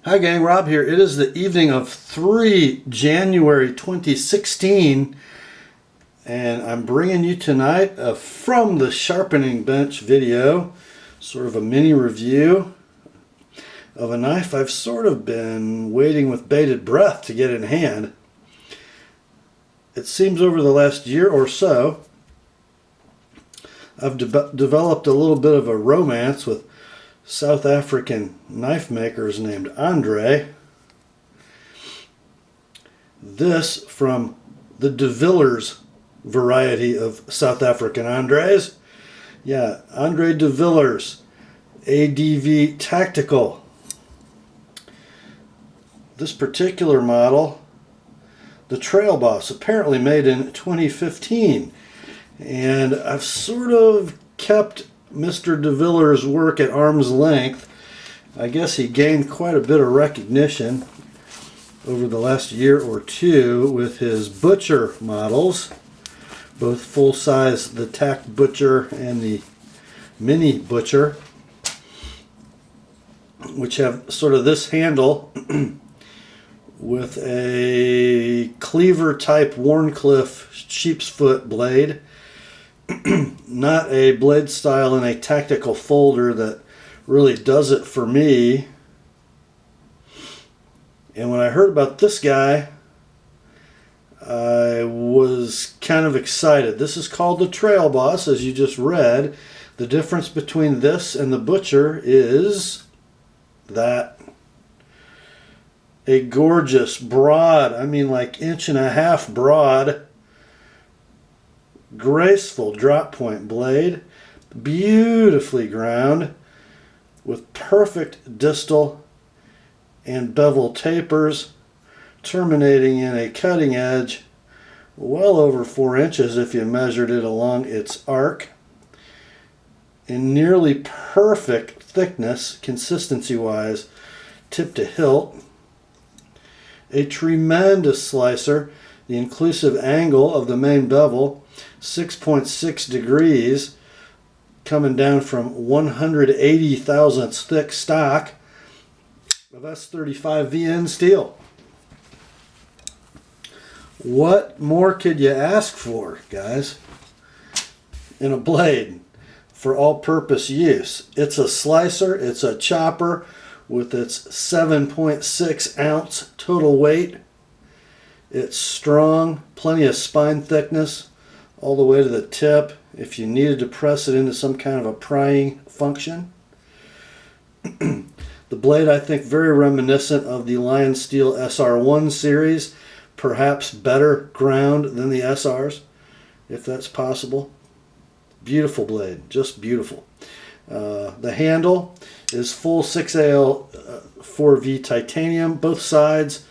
Hi gang, Rob here. It is the evening of 3 January 2016 and I'm bringing you tonight from the Sharpening bench video, sort of a mini review of a knife I've sort of been waiting with bated breath to get in hand. It seems over the last year or so I've developed a little bit of a romance with South African knife makers named Andre. This from the De Villers variety of South African Andres. Yeah, Andre De Villers, AdV Tactical. This particular model, the TrailBoss, apparently made in 2015. And I've sort of kept Mr. De Villers' work at arm's length. I guess he gained quite a bit of recognition over the last year or two with his Butcher models, both full-size, the Tack Butcher and the Mini Butcher, which have sort of this handle with a cleaver-type Wharncliffe sheep's foot blade. Not a blade style in a tactical folder that really does it for me. And when I heard about this guy, I was kind of excited. This is called the TrailBoss, as you just read. The difference between this and the Butcher is that a gorgeous, broad, I mean like 1.5 inch broad, graceful drop point blade, beautifully ground with perfect distal and bevel tapers, terminating in a cutting edge well over 4 inches if you measured it along its arc, in nearly perfect thickness consistency wise, tip to hilt. A tremendous slicer, the inclusive angle of the main bevel 6.6 degrees, coming down from 180 thousandths thick stock of S35 VN steel. What more could you ask for, guys, in a blade for all-purpose use? It's a slicer, it's a chopper with its 7.6 ounce total weight. It's strong, plenty of spine thickness all the way to the tip if you needed to press it into some kind of a prying function. The blade, I think, very reminiscent of the Lion Steel SR1 series, perhaps better ground than the SRs, if that's possible. Beautiful blade, just beautiful. The handle is full 6AL 4V titanium, both sides,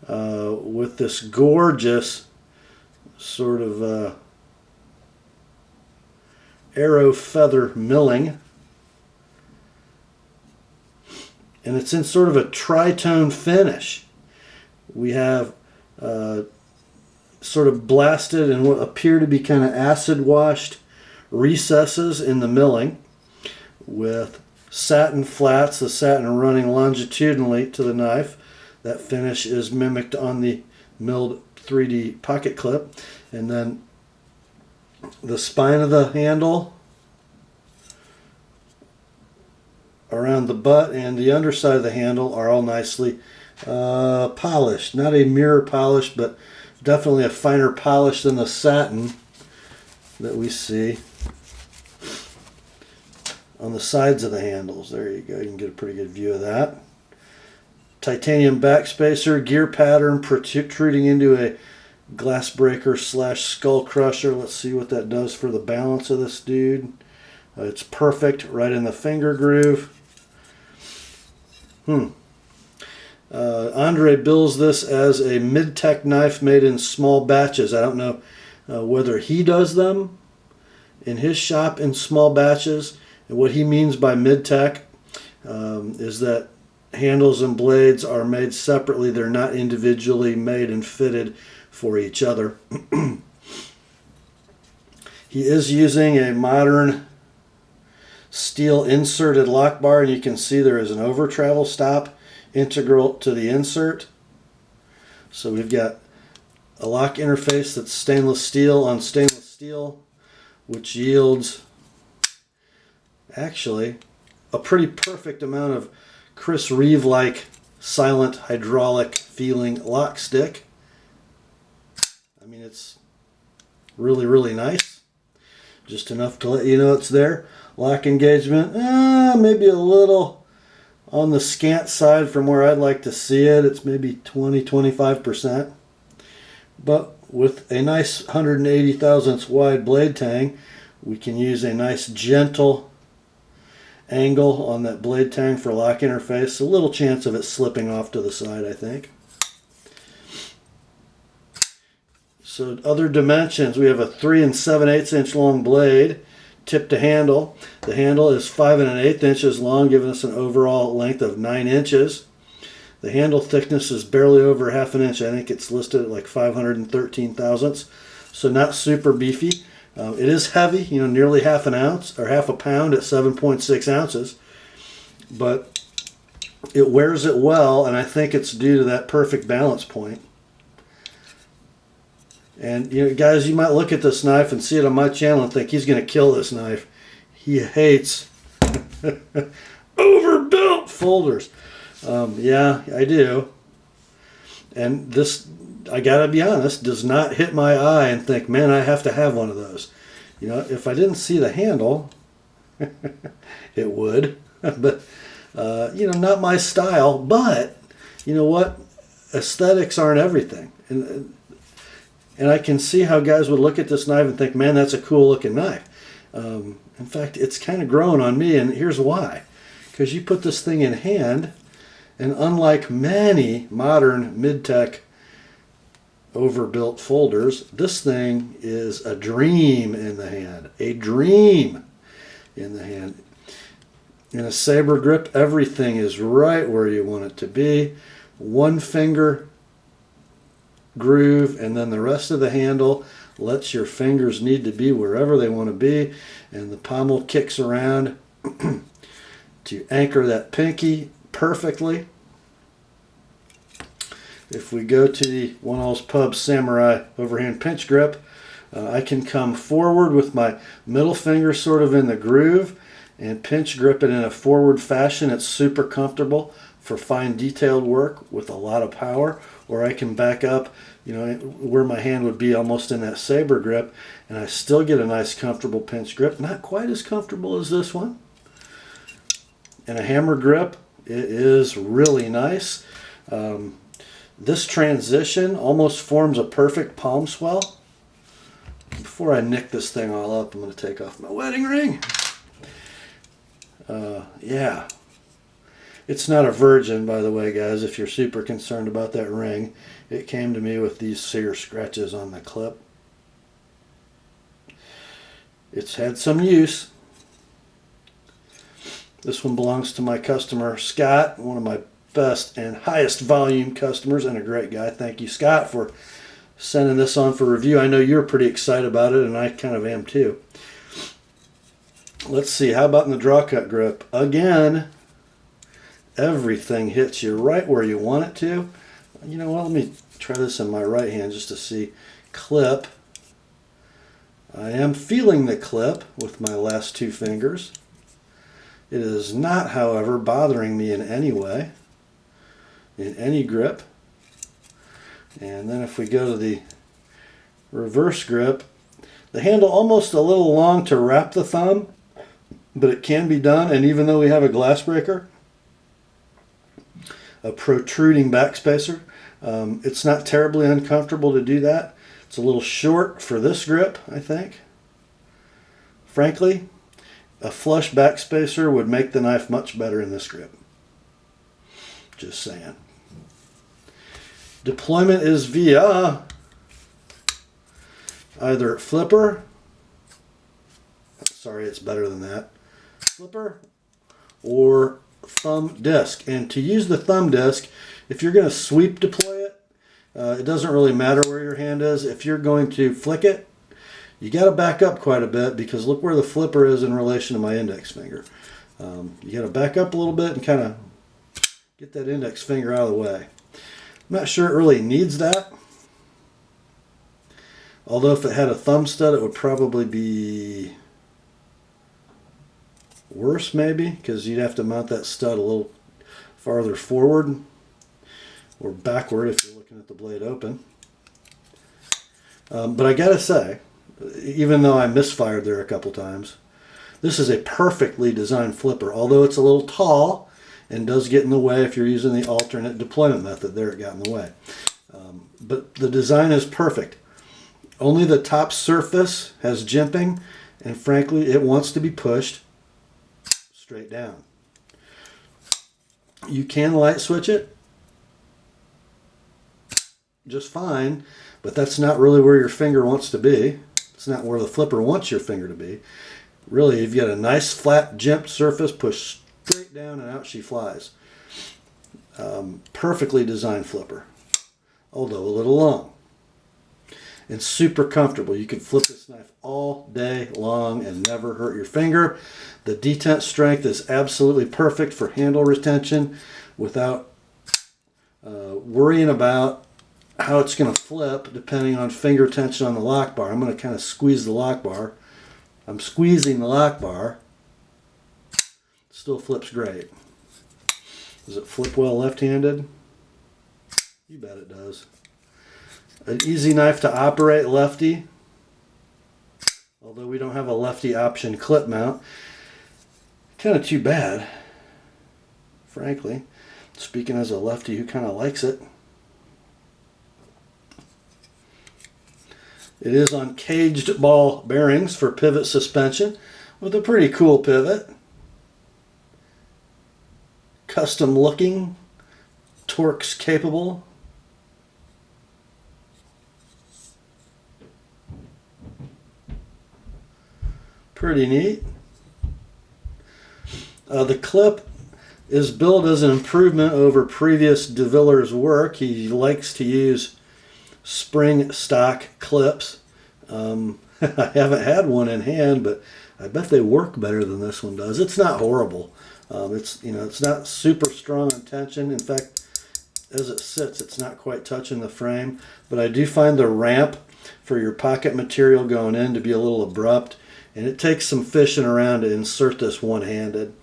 with this gorgeous sort of arrow feather milling, and it's in sort of a tritone finish. We have sort of blasted and what appear to be kind of acid washed recesses in the milling, with satin flats, the satin running longitudinally to the knife. That finish is mimicked on the milled 3D pocket clip. And then the spine of the handle, around the butt and the underside of the handle are all nicely polished. Not a mirror polish, but definitely a finer polish than the satin that we see on the sides of the handles. There you go, you can get a pretty good view of that. Titanium backspacer, gear pattern protruding into a glass breaker / skull crusher. Let's see what that does for the balance of this dude. It's perfect right in the finger groove. Andre bills this as a mid-tech knife made in small batches. I don't know whether he does them in his shop in small batches. And what he means by mid-tech is that handles and blades are made separately. They're not individually made and fitted for each other. He is using a modern steel inserted lock bar, and you can see there is an over travel stop integral to the insert. So we've got a lock interface that's stainless steel on stainless steel, which yields actually a pretty perfect amount of Chris Reeve-like silent hydraulic feeling lock stick. I mean, it's really, really nice. Just enough to let you know it's there. Lock engagement, maybe a little on the scant side from where I'd like to see it. It's maybe 20-25%. But with a nice 180 thousandths wide blade tang, we can use a nice gentle angle on that blade tang for lock interface. A little chance of it slipping off to the side, I think. So other dimensions, we have a 3 7/8 inch long blade, tip to handle. The handle is 5 1/8 inches long, giving us an overall length of 9 inches. The handle thickness is barely over ½ inch. I think it's listed at like 513 thousandths. So not super beefy. It is heavy, nearly ½ an ounce or ½ a pound at 7.6 ounces. But it wears it well, and I think it's due to that perfect balance point. And guys, you might look at this knife and see it on my channel and think he's going to kill this knife. He hates overbuilt folders. Yeah, I do. And this, I gotta be honest, does not hit my eye and think, man, I have to have one of those. If I didn't see the handle, it would. But, not my style. But, you know what? Aesthetics aren't everything. And I can see how guys would look at this knife and think, man, that's a cool looking knife. In fact, it's kind of grown on me, and here's why. Because you put this thing in hand, and unlike many modern mid-tech overbuilt folders, this thing is a dream in the hand. A dream in the hand. In a saber grip, everything is right where you want it to be. One finger groove, and then the rest of the handle lets your fingers need to be wherever they want to be, and the pommel kicks around to anchor that pinky perfectly. If we go to the One All's Pub Samurai overhand pinch grip, I can come forward with my middle finger sort of in the groove and pinch grip it in a forward fashion. It's super comfortable for fine detailed work with a lot of power. Or I can back up, where my hand would be almost in that saber grip, and I still get a nice comfortable pinch grip. Not quite as comfortable as this one. And a hammer grip, it is really nice. This transition almost forms a perfect palm swell. Before I nick this thing all up, I'm going to take off my wedding ring. Yeah. It's not a virgin, by the way, guys, if you're super concerned about that ring. It came to me with these sear scratches on the clip. It's had some use. This one belongs to my customer, Scott, one of my best and highest volume customers, and a great guy. Thank you, Scott, for sending this on for review. I know you're pretty excited about it, and I kind of am too. Let's see, how about in the draw cut grip? Again, everything hits you right where you want it to. You know what, let me try this in my right hand just to see. Clip. I am feeling the clip with my last two fingers. It is not, however, bothering me in any way, in any grip. And then if we go to the reverse grip, the handle almost a little long to wrap the thumb, but it can be done. And even though we have a glass breaker, a protruding backspacer, it's not terribly uncomfortable to do that. It's a little short for this grip, I think. Frankly, a flush backspacer would make the knife much better in this grip. Just saying. Deployment is via either flipper, sorry, it's better than that, flipper, or thumb disc. And to use the thumb disc, if you're going to sweep deploy it, it doesn't really matter where your hand is. If you're going to flick it, you got to back up quite a bit, because look where the flipper is in relation to my index finger. You got to back up a little bit and kind of Get that index finger out of the way. I'm not sure it really needs that. Although if it had a thumb stud, it would probably be worse maybe, because you'd have to mount that stud a little farther forward or backward if you're looking at the blade open. But I gotta say, even though I misfired there a couple times, this is a perfectly designed flipper, although it's a little tall and does get in the way if you're using the alternate deployment method. There, it got in the way. But the design is perfect. Only the top surface has jimping, and frankly, it wants to be pushed straight down. You can light switch it just fine, but that's not really where your finger wants to be. It's not where the flipper wants your finger to be. Really, you've got a nice flat jimped surface, push straight down and out she flies. Perfectly designed flipper, although a little long. And super comfortable. You can flip this knife all day long and never hurt your finger. The detent strength is absolutely perfect for handle retention without worrying about how it's going to flip depending on finger tension on the lock bar. I'm going to kind of squeeze the lock bar. I'm squeezing the lock bar. Still flips great. Does it flip well left-handed? You bet it does. An easy knife to operate lefty, although we don't have a lefty option clip mount. Kind of too bad, frankly. Speaking as a lefty who kind of likes it. It is on caged ball bearings for pivot suspension with a pretty cool pivot. Custom looking, Torx capable. Pretty neat. The clip is built as an improvement over previous DeViller's work. He likes to use spring stock clips. I haven't had one in hand, but I bet they work better than this one does. It's not horrible. It's not super strong on tension. In fact, as it sits, it's not quite touching the frame. But I do find the ramp for your pocket material going in to be a little abrupt, and it takes some fishing around to insert this one-handed.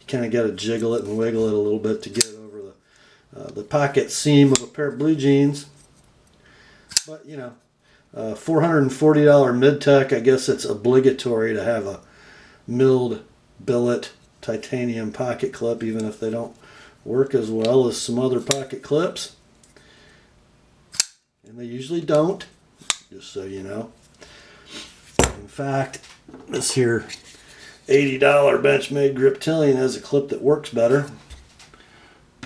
You kind of got to jiggle it and wiggle it a little bit to get it over the pocket seam of a pair of blue jeans. But $440 mid-tech, I guess it's obligatory to have a milled billet titanium pocket clip, even if they don't work as well as some other pocket clips. And they usually don't, just so you know. In fact, this here $80 Benchmade Griptilian has a clip that works better.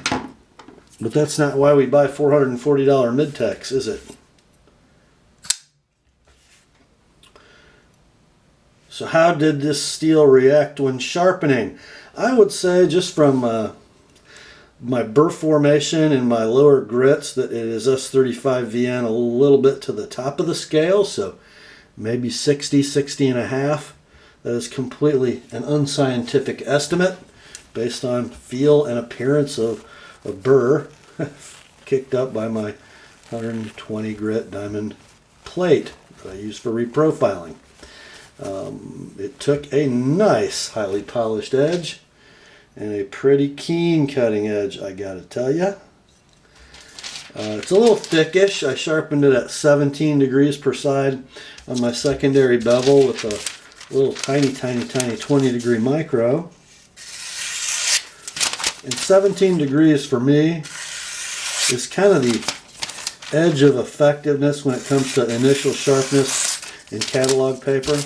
But that's not why we buy $440 mid-techs, is it? So how did this steel react when sharpening? I would say just from my burr formation and my lower grits that it is S35VN a little bit to the top of the scale, so maybe 60 and a half. That is completely an unscientific estimate based on feel and appearance of a burr kicked up by my 120 grit diamond plate that I use for reprofiling. It took a nice highly polished edge and a pretty keen cutting edge, I gotta tell you. It's a little thickish. I sharpened it at 17 degrees per side on my secondary bevel with a little tiny 20 degree micro. And 17 degrees for me is kind of the edge of effectiveness when it comes to initial sharpness in catalog paper.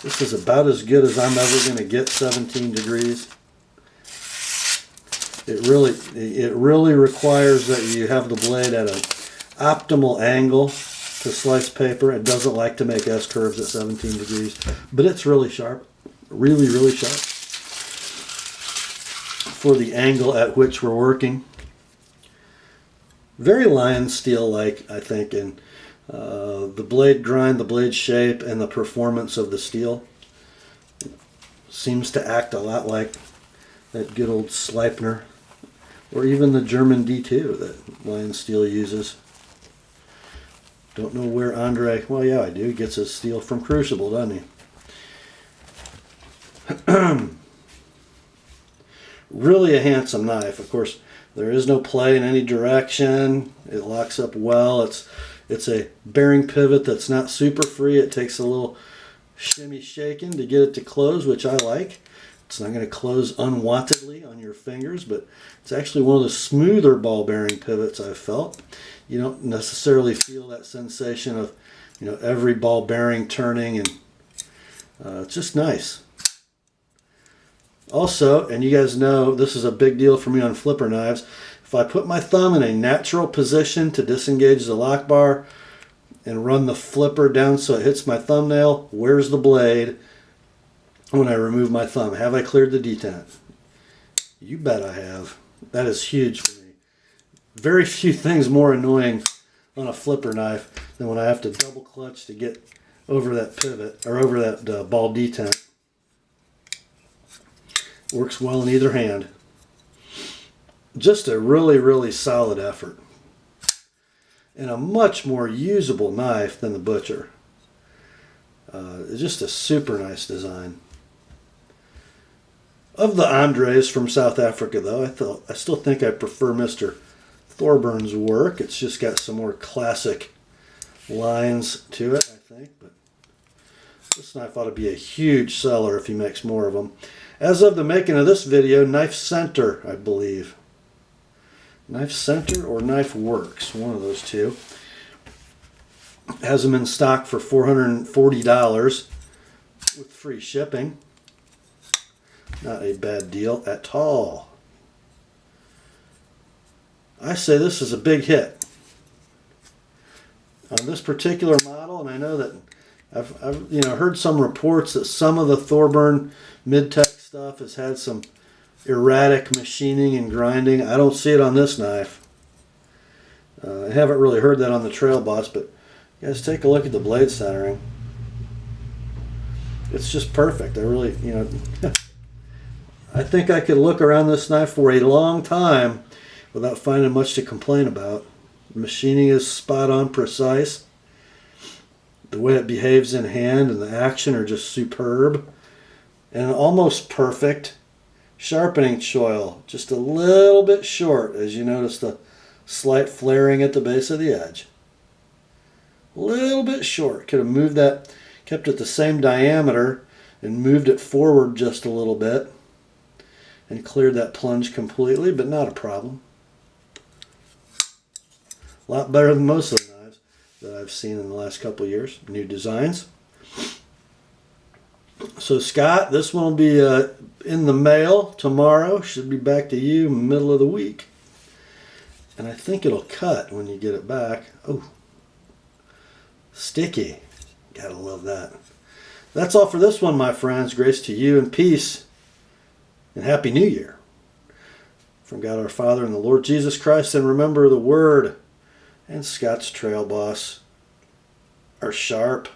This is about as good as I'm ever going to get 17 degrees. It really requires that you have the blade at an optimal angle to slice paper. It doesn't like to make S-curves at 17 degrees, but it's really sharp, really sharp for the angle at which we're working. Very lion steel-like, I think, in the blade grind, the blade shape, and the performance of the steel. Seems to act a lot like that good old Sleipner or even the German D2 that Lion Steel uses. Don't know where Andre, well yeah I do, he gets his steel from Crucible, doesn't he? Really a handsome knife. Of course, there is no play in any direction. It locks up well. It's a bearing pivot that's not super free. It takes a little shimmy shaking to get it to close, which I like. It's not going to close unwantedly on your fingers, but it's actually one of the smoother ball bearing pivots I've felt. You don't necessarily feel that sensation of, every ball bearing turning, and it's just nice. Also, and you guys know this is a big deal for me on flipper knives, if I put my thumb in a natural position to disengage the lock bar and run the flipper down so it hits my thumbnail, where's the blade when I remove my thumb? Have I cleared the detent? You bet I have. That is huge for me. Very few things more annoying on a flipper knife than when I have to double clutch to get over that pivot or over that ball detent. Works well in either hand. Just a really, really solid effort. And a much more usable knife than the Butcher. It's just a super nice design. Of the Andres from South Africa, though, I still think I prefer Mr. Thorburns' work. It's just got some more classic lines to it, I think. But this knife ought to be a huge seller if he makes more of them. As of the making of this video, Knife Center, I believe. Knife Center or Knife Works, one of those two. Has them in stock for $440 with free shipping. Not a bad deal at all. I say this is a big hit. On this particular model, and I know that I've heard some reports that some of the Thorburn mid-tech stuff has had some erratic machining and grinding. I don't see it on this knife. I haven't really heard that on the TrailBoss, but you guys take a look at the blade centering. It's just perfect. I really, I think I could look around this knife for a long time without finding much to complain about. The machining is spot on precise. The way it behaves in hand and the action are just superb. And almost perfect sharpening choil. Just a little bit short, as you notice the slight flaring at the base of the edge. A little bit short. Could have moved that, kept it the same diameter and moved it forward just a little bit and cleared that plunge completely, but not a problem. A lot better than most of the knives that I've seen in the last couple of years. New designs. So Scott, this one will be in the mail tomorrow. Should be back to you middle of the week. And I think it'll cut when you get it back. Oh, sticky. Gotta love that. That's all for this one, my friends. Grace to you and peace. And Happy New Year. From God our Father and the Lord Jesus Christ. And remember, the Word and Scott's TrailBoss are sharp.